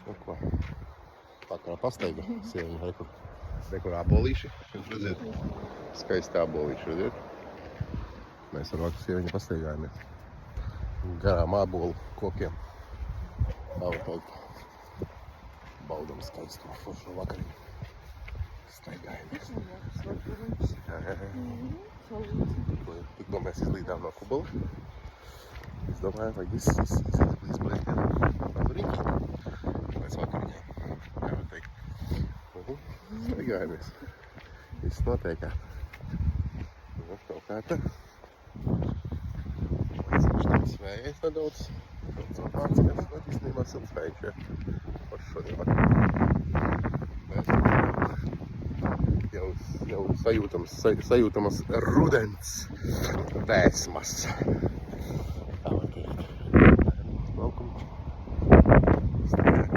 Nu ko, vakarā pastaiga sieviņa, rekur abolīši. Jūs redziet, skaisti abolīši, redziet. Mēs ar vakar sieviņu pastaigājamies garām ābolu kokiem. Tā var teikt, baudam skaisto foršo vakariņu. Staigājamies. Tikko mēs izlīdām no Kubala. Es domāju, vai viss izlīdz paliekam rīķi. Pēc vakariņām. Jā, var teikt. Staigājamies. Viss notiekā. Kaut kā tā. Svējais nedaudz. Daudz apāts, kas īstenībā siltspējuši. Paši šodien vakar. Jau sajūtamas rudens vēsmas.